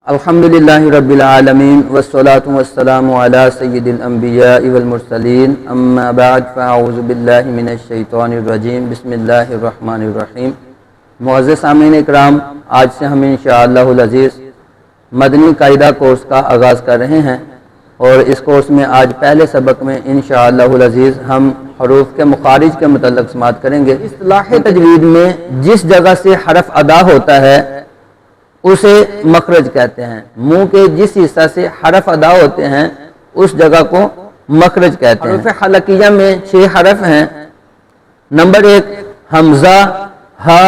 الحمدللہ رب العالمین والصلاة والسلام علی سید الانبیاء والمرسلین اما بعد فاعوذ باللہ من الشیطان الرجیم بسم اللہ الرحمن الرحیم۔ معزز سامعین اکرام، آج سے ہم انشاءاللہ العزیز مدنی قاعدہ کورس کا آغاز کر رہے ہیں، اور اس کورس میں آج پہلے سبق میں انشاءاللہ العزیز ہم حروف کے مخارج کے متعلق سماعت کریں گے۔ اصطلاح تجوید میں جس جگہ سے حرف ادا ہوتا ہے اسے مخرج کہتے ہیں۔ منہ کے جس حصہ سے حرف ادا ہوتے ہیں اس جگہ کو مخرج کہتے ہیں۔ حروف حلقیہ میں 6 حرف ہیں۔ نمبر 1 حمزہ، ہا،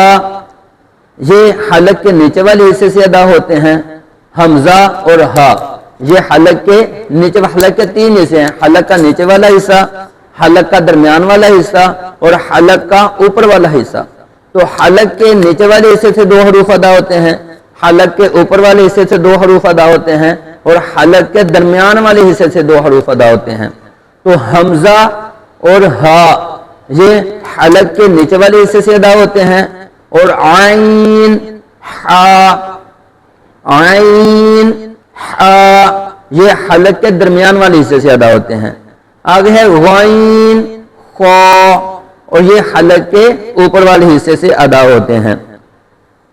یہ حلق کے نیچے والے حصے سے ادا ہوتے ہیں۔ حمزہ اور ہا یہ حلق کے نیچے، حلق کے 3 حصے ہیں: حلق کا نیچے والا حصہ، حلق کا درمیان والا حصہ اور حلق کا اوپر والا حصہ۔ تو حلق کے نیچے والے حصے سے 2 حروف ادا ہوتے ہیں، حلق کے اوپر والے حصے سے 2 حروف ادا ہوتے ہیں، اور حلق کے درمیان والے حصے سے 2 حروف ادا ہوتے ہیں۔ تو حمزہ اور ہا یہ حلق کے نیچے والے حصے سے ادا ہوتے ہیں، اور عین، ہا، عین، ہا یہ حلق کے درمیان والے حصے سے ادا ہوتے ہیں۔ آگے ہے غین، خا، اور یہ حلق کے اوپر والے حصے سے ادا ہوتے ہیں۔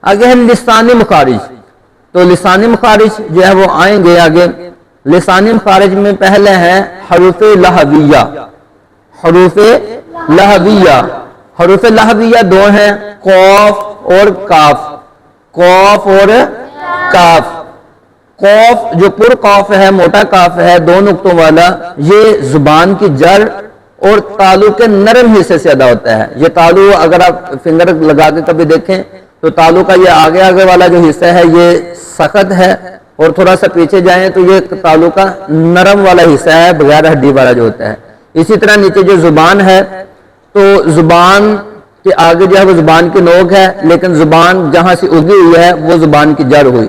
آگے ہے لسانی مخارج۔ تو لسانی مخارج جو ہے وہ آئیں گے آگے۔ لسانی مخارج میں پہلے ہے حروف لہویہ۔ حروف لہویہ، حروف لہویہ 2 ہیں، قاف اور کاف۔ قاف اور کاف۔ قاف جو پر قاف ہے، موٹا کاف ہے، 2 نقطوں والا، یہ زبان کی جڑ اور تالو کے نرم حصے سے ادا ہوتا ہے۔ یہ تالو اگر آپ فنگر لگا کے کبھی دیکھیں تو تالو کا یہ آگے والا جو حصہ ہے یہ سخت ہے، اور تھوڑا سا پیچھے جائیں تو یہ تالو کا نرم والا حصہ ہے، بغیر ہڈی والا جو ہوتا ہے۔ اسی طرح نیچے جو زبان ہے، تو زبان کے آگے جو ہے وہ زبان کی نوک ہے، لیکن زبان جہاں سے اگی ہوئی ہے وہ زبان کی جڑ ہوئی۔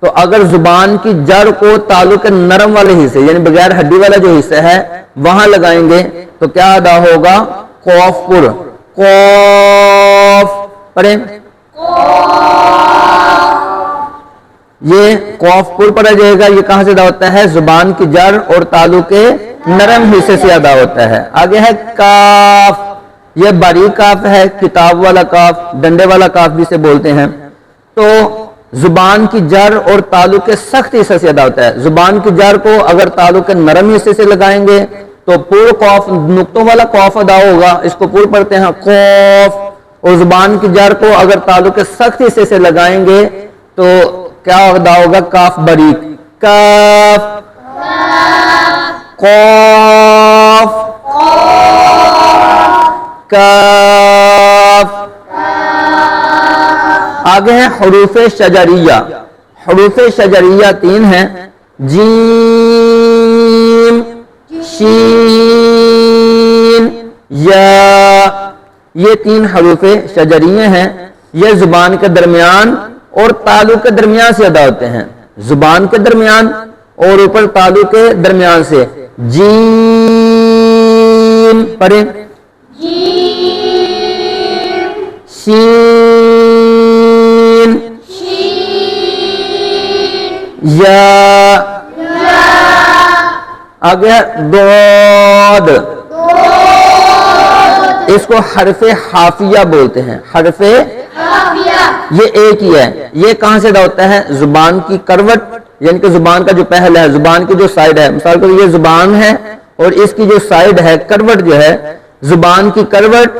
تو اگر زبان کی جڑ کو تالو کے نرم والے حصے یعنی بغیر ہڈی والا جو حصہ ہے وہاں لگائیں گے تو کیا ادا ہوگا؟ قاف پر۔ قاف پڑھیں، یہ قاف پر پڑھا جائے گا۔ یہ کہاں سے ادا ہوتا ہے؟ زبان کی جڑ اور تالو کے نرم حصے سے ادا ہوتا ہے۔ آگے ہے کاف۔ یہ باریک کاف ہے، کتاب والا کاف، ڈنڈے والا کاف بھی سے بولتے ہیں۔ تو زبان کی جڑ اور تالو کے سخت حصے سے ادا ہوتا ہے۔ زبان کی جڑ کو اگر تالو کے نرم حصے سے لگائیں گے تو پور قاف، نقطوں والا قاف ادا ہوگا، اس کو پور پڑھتے ہیں قاف۔ اور زبان کی جڑ کو اگر تالو کے سخت حصے سے لگائیں گے تو کیا ادا ہوگا؟ کاف باریک۔ کاف، قاف، کاف۔ آگے ہیں حروف شجریہ۔ حروف شجریہ 3 ہیں، جیم، شین، یا۔ یہ 3 حروف شجریہ ہیں۔ یہ زبان کے درمیان اور تالو کے درمیان سے ادا ہوتے ہیں۔ زبان کے درمیان اور اوپر تالو کے درمیان سے۔ جیم پڑھیں، شین، یا۔ آگے ضاد، اس کو حرف حافیہ بولتے ہیں۔ حرف یہ ایک ہی ہے۔ یہ کہاں سے ادا ہوتا ہے؟ زبان کی کروٹ، یعنی کہ زبان کا جو پہل ہے، زبان کی جو سائیڈ ہے، مثال کے یہ زبان ہے اور اس کی جو سائیڈ ہے، کروٹ جو ہے، زبان کی کروٹ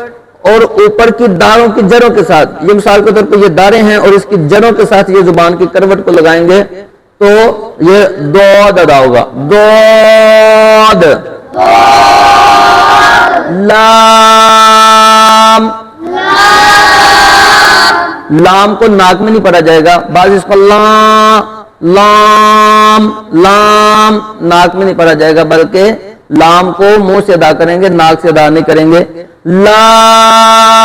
اور اوپر کی داڑوں کی جڑوں کے ساتھ، یہ مثال کے طور پہ یہ داڑیں ہیں اور اس کی جڑوں کے ساتھ یہ زبان کی کروٹ کو لگائیں گے تو یہ ضاد ادا ہوگا۔ ضاد، لام۔ لام کو ناک میں نہیں پڑھا جائے گا، بعض اس کو لام، لام، لام ناک میں نہیں پڑھا جائے گا، بلکہ لام کو منہ سے ادا کریں گے، ناک سے ادا نہیں کریں گے۔ لام۔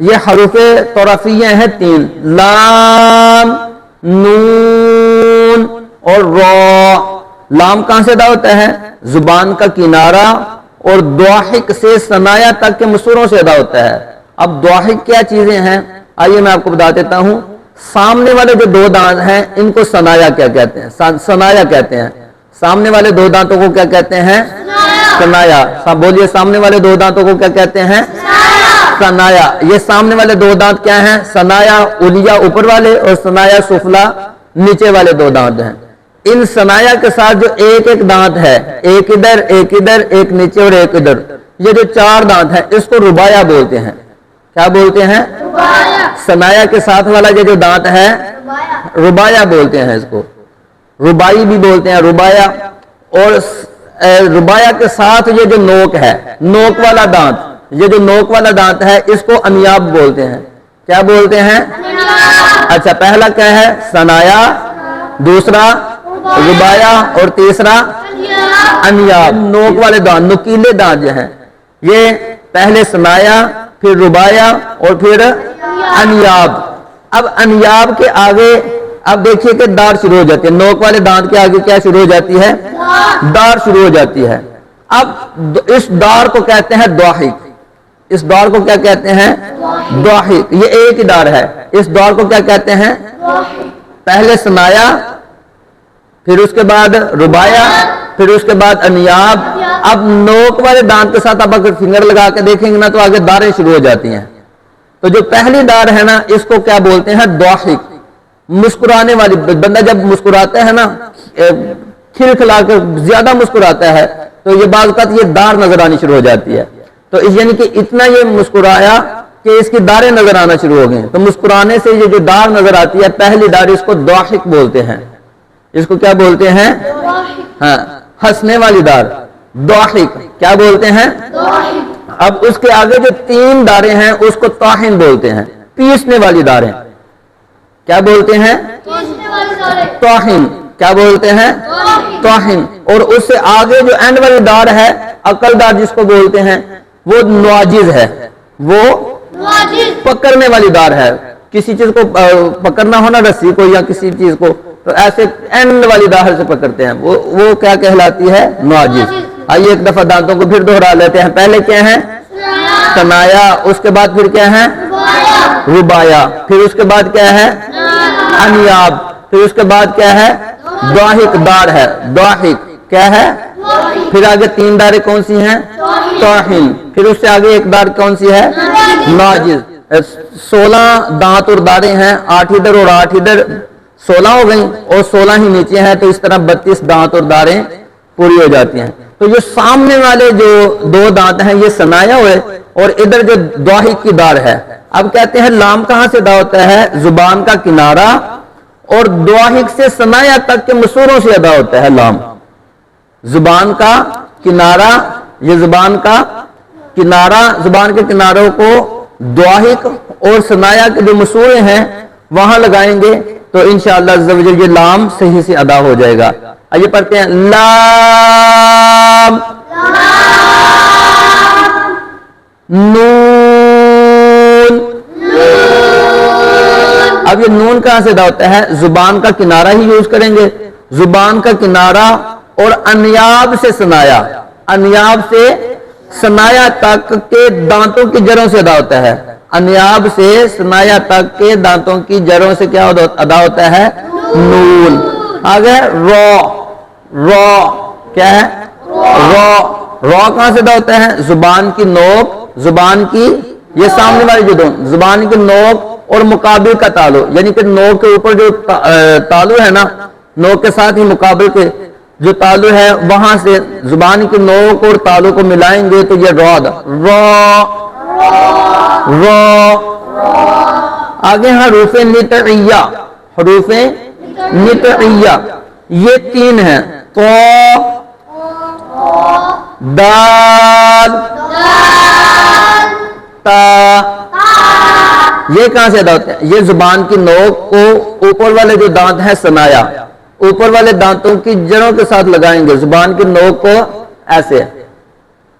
یہ حروف طرفیہ ہیں 3، لام، نون اور را۔ لام کہاں سے ادا ہوتا ہے؟ زبان کا کنارہ اور دواحق سے ثنایا تک کے مصوروں سے ادا ہوتا ہے۔ اب دواحق کیا چیزیں ہیں؟ آئیے میں آپ کو بتا دیتا ہوں، سامنے والے جو دو دانت ہیں ان کو ثنایا کیا کہتے ہیں؟ ثنایا کہتے ہیں۔ سامنے والے دو دانتوں کو کیا کہتے ہیں؟ ثنایا۔ بولیے، سامنے والے دو دانتوں کو کیا کہتے ہیں؟ ثنایا۔ یہ سامنے والے دو دانت کیا ہیں؟ ثنایا علیا اوپر والے اور ثنایا سفلا نیچے والے دو دانت ہیں۔ ان ثنایا کے ساتھ جو ایک ایک دانت ہے، ایک ادھر ایک نیچے اور ایک ادھر، یہ جو چار دانت ہیں اس کو ربایا بولتے ہیں۔ کیا بولتے ہیں؟ ثنایا کے ساتھ والا یہ جو دانت ہے ربایا بولتے ہیں اس کو، ربائی بھی بولتے ہیں، ربایا۔ اور ربایا کے ساتھ یہ جو نوک ہے، نوک والا دانت، یہ جو نوک والا دانت ہے اس کو انیاب بولتے ہیں۔ کیا بولتے ہیں؟ اچھا، پہلا کیا ہے؟ ثنایا، دوسرا ربایا اور تیسرا انیاب۔ نوک والے دانت، نکیلے دانت جو ہیں، یہ پہلے ثنایا، پھر ربایا اور پھر انیاب۔ اب انیاب کے آگے اب دیکھیے کہ دار شروع ہو جاتی ہے، نوک والے دانت کے آگے کیا شروع ہو جاتی ہے؟ دار شروع ہو جاتی ہے۔ اب اس دار کو کہتے ہیں دواحق۔ اس دار کو کیا کہتے ہیں؟ دواحق۔ یہ ایک ہی دار ہے۔ اس دار کو کیا کہتے ہیں؟ پہلے ثنایا، پھر اس کے بعد ربایا، پھر اس کے بعد انیاب۔ اب نوک والے دانت کے ساتھ اب اگر فنگر لگا کے دیکھیں گے نا تو آگے داریں شروع ہو جاتی ہیں۔ تو جو پہلی دار ہے نا اس کو کیا بولتے ہیں؟ دواحق۔ مسکرانے والی، بندہ جب مسکراتا ہے نا، کھلکھلا کے زیادہ مسکراتا ہے تو یہ بعض اوقات یہ دار نظر آنی شروع ہو جاتی ہے۔ تو یعنی کہ اتنا یہ مسکرایا کہ اس کی داریں نظر آنا شروع ہو گئیں، تو مسکرانے سے یہ جو دار نظر آتی ہے پہلی دار، اس کو دواحق بولتے ہیں۔ اس کو کیا بولتے ہیں؟ ہاں، ہنسنے والی دار، دواحق۔ کیا بولتے ہیں؟ اب اس کے آگے جو تین داریں ہیں اس کو طاحن بولتے ہیں، پیسنے والی داریں۔ کیا بولتے ہیں؟ طاحن۔ کیا بولتے ہیں؟ طاحن۔ اور اس سے آگے جو اینڈ والی دار ہے، عقل دار جس کو بولتے ہیں، وہ نواجز ہے، وہ پکڑنے والی دار ہے۔ کسی چیز کو پکڑنا ہونا، رسی کو یا کسی چیز کو، تو ایسے اینڈ والی دار سے پکڑتے ہیں، وہ کیا کہلاتی ہے؟ نواجز۔ آئیے ایک دفعہ دانتوں کو پھر دوہرا لیتے ہیں۔ پہلے کیا ہے؟ ثنایا، اس کے بعد پھر کیا ہے؟ ربایا، پھر اس کے بعد کیا ہے؟ انیاب، پھر اس کے بعد کیا ہے؟ دواحق دار ہے، دواحق کیا ہے؟ پھر آگے تین داریں کون سی ہیں؟ طاحن۔ پھر اس سے آگے ایک دار کون سی ہے؟ ناجز۔ 16 دانت اور داریں ہیں، 8 ادھر اور 8 ادھر، 16 ہو گئیں، اور 16 ہی نیچے ہیں، تو اس طرح 32 دانت اور داریں پوری ہو جاتی ہیں۔ تو یہ سامنے والے جو دو دانت ہیں یہ ثنایا ہوئے، اور ادھر جو دواحق کی دار ہے۔ اب کہتے ہیں لام کہاں سے ادا ہوتا ہے؟ زبان کا کنارہ، اور دواحق سے ثنایا تک کے مسوروں سے ادا ہوتا ہے لام۔ زبان کا کنارہ، یہ زبان کا کنارہ، زبان کے کناروں کو دواحق اور ثنایا کے جو مسورے ہیں وہاں لگائیں گے تو انشاءاللہ عز و جل یہ لام صحیح سے ادا ہو جائے گا۔ آئیے پڑھتے ہیں، لام نون۔ اب یہ نون کہاں سے ادا ہوتا ہے؟ زبان کا کنارہ ہی یوز کریں گے، زبان کا کنارہ اور انیاب سے ثنایا، انیاب سے ثنایا تک کے دانتوں کی جڑوں سے ادا ہوتا ہے۔ انیاب سے ثنایا تک کے دانتوں کی جڑوں سے کیا ادا ہوتا ہے؟ نون۔ آگے رو، رو کیا ہے؟ رو، رو کہاں سے ادا ہوتا ہے؟ زبان کی نوک، زبان کی یہ سامنے والی جو دونوں، زبان کی نوک اور مقابل کا تالو، یعنی کہ نوک کے اوپر جو تالو ہے نا، نوک کے ساتھ ہی مقابل کے جو تالو ہے وہاں سے زبان کی نوک اور تالو کو ملائیں گے تو یہ رو دا، رو رو۔ آگے حروف نطعیہ، حروف نطعیہ یہ 3 ہیں، تو دال تا۔ یہ کہاں سے ادا ہوتے ہیں؟ یہ زبان کی نوک کو اوپر والے جو دانت ہیں ثنایا، اوپر والے دانتوں کی جڑوں کے ساتھ لگائیں گے، زبان کی نوک کو ایسے،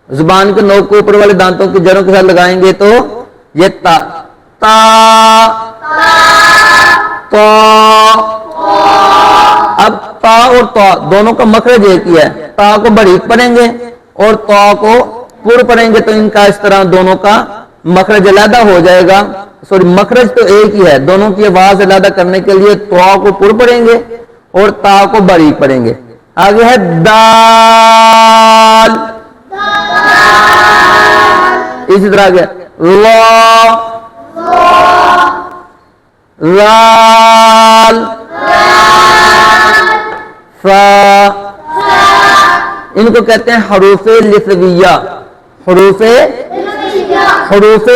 زبان کی نوک کو اوپر والے دانتوں کی جڑوں کے ساتھ لگائیں گے تو یہ تا، تا تو۔ اب تا اور تا دونوں کا مخرج ایک ہی ہے، تا کو باریک پڑھیں گے اور تا کو پر پڑھیں گے، تو ان کا اس طرح دونوں کا مخرج علیحدہ ہو جائے گا۔ سوری مخرج تو ایک ہی ہے، دونوں کی آواز علیحدہ کرنے کے لیے تو کو پر پڑھیں گے اور تا کو باریک پڑھیں گے. آگے ہے دال، اسی طرح آگے لا، لال، فا. ان کو کہتے ہیں حروف لثویہ. حروف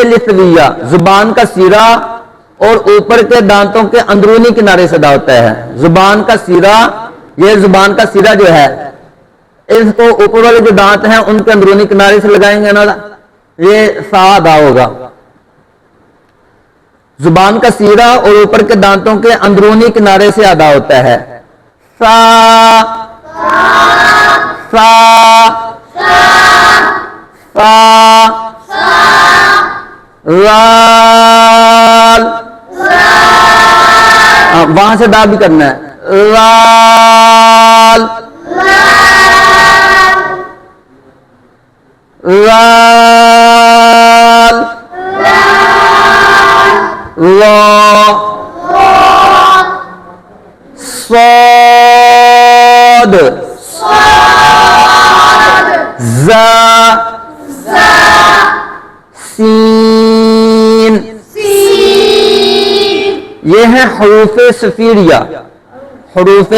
لثویہ زبان کا سیرا اور اوپر کے دانتوں کے اندرونی کنارے سے ادا ہوتا ہے. زبان کا سیرا، یہ زبان کا سیرا جو ہے اس کو اوپر والے جو دانت ہیں ان کے اندرونی کنارے سے لگائیں گے نا، یہ سا ادا ہوگا. زبان کا سیرا اور اوپر کے دانتوں کے اندرونی کنارے سے ادا ہوتا ہے. سا، سا، سا، لال، وہاں سے دا بھی کرنا ہے. لال، لال، لا، صاد، زا، سین. یہ ہے حروف صفیریہ. حروف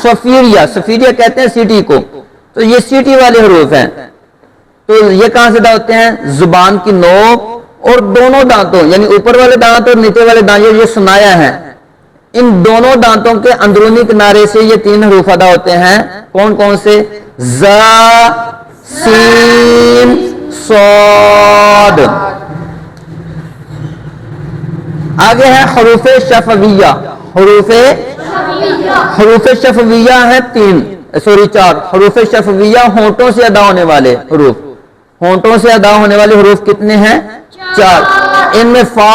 صفیریہ. صفیریہ کہتے ہیں سیٹی کو. تو یہ سیٹی والے حروف ہیں. تو یہ کہاں سے ادا ہوتے ہیں؟ زبان کی نوک اور دونوں دانتوں، یعنی اوپر والے دانت اور نیچے والے دانت، یہ سنایا ہے، ان دونوں دانتوں کے اندرونی کنارے سے یہ تین حروف ادا ہوتے ہیں. کون کون سے؟ زا، سین، صاد. آگے ہے حروف شفویہ. حروف شفویہ ہیں چار. حروف شفویہ ہونٹوں سے ادا ہونے والے حروف. ہونٹوں سے ادا ہونے والے حروف کتنے ہیں؟ 4. ان میں فا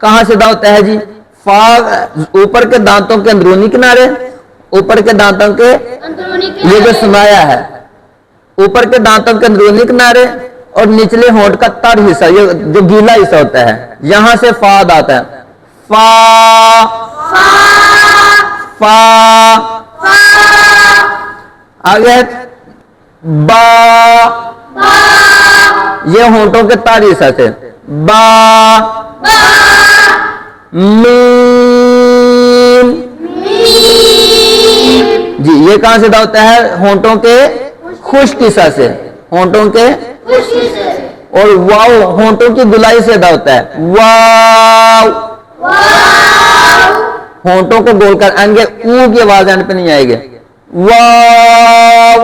کہاں سے ادا ہوتا ہے جی؟ فا اوپر کے دانتوں کے اندرونی کنارے، اوپر کے دانتوں کے، یہ جو سنایا ہے، اوپر کے دانتوں کے اندرونی کنارے اور نچلے ہونٹ کا تر حصہ، یہ جو گیلا حصہ ہوتا ہے، یہاں سے فا آتا ہے. فا، فا. آگے ہے با. یہ ہونٹوں کے تر حصہ سے. با، میم. جی یہ کہاں سے ادا ہوتا ہے؟ ہونٹوں کے خشک حصہ سے. ہونٹوں کے، اور واو ہونٹوں کی گلائی سے ادا ہوتا ہے. واو. ہونٹوں کو گول کر آئیں گے، او کی آواز اینڈ پہ نہیں آئے گی. واو.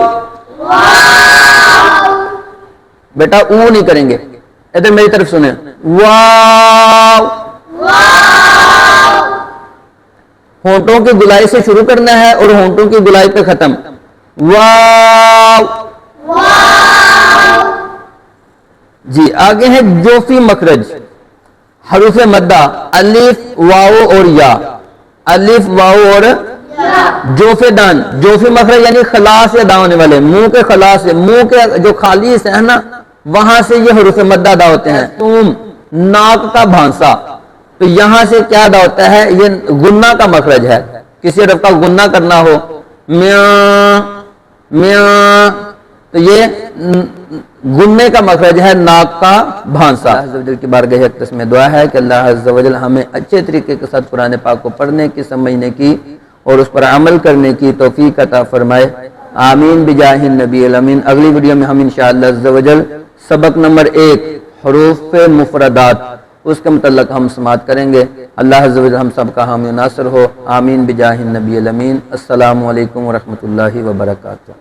بیٹا او نہیں کریں گے، ادھر میری طرف سنیں. واو. ہونٹوں کی گلائی سے شروع کرنا ہے اور ہونٹوں کی گلائی پہ ختم. واو. جی آگے ہے جوفی مخرج. حروف مدہ الف، واو اور یا. الف، واو اور جوفے دان. جوفی مخرج یعنی خلا سے ادا ہونے والے، منہ کے خلا سے، منہ کے جو خالی حصہ ہے نا وہاں سے یہ حروف مدہ ادا ہوتے ہیں. توم، ناک کا بھانسا. تو یہاں سے کیا ادا ہوتا ہے؟ یہ گنہ کا مخرج ہے. کسی حرف کا گنہ کرنا ہو، میاں، میاں، تو یہ گننے کا مخرج ہے، ناک کا بھانسا. اللہ عز و جل کی بارگاہ اقدس میں دعا ہے کہ اللہ عز و جل ہمیں اچھے طریقے کے ساتھ قرآن پاک کو پڑھنے کی، سمجھنے کی اور اس پر عمل کرنے کی توفیق عطا فرمائے. آمین بجاہ النبی الامین. اگلی ویڈیو میں ہم انشاءاللہ عز و جل سبق نمبر 1 حروف مفردات، اس کے متعلق ہم سماعت کریں گے. اللہ عز و جل ہم سب کا حامی و ناصر ہو. آمین بجاہ النبی الامین. السلام علیکم ورحمۃ اللہ وبرکاتہ.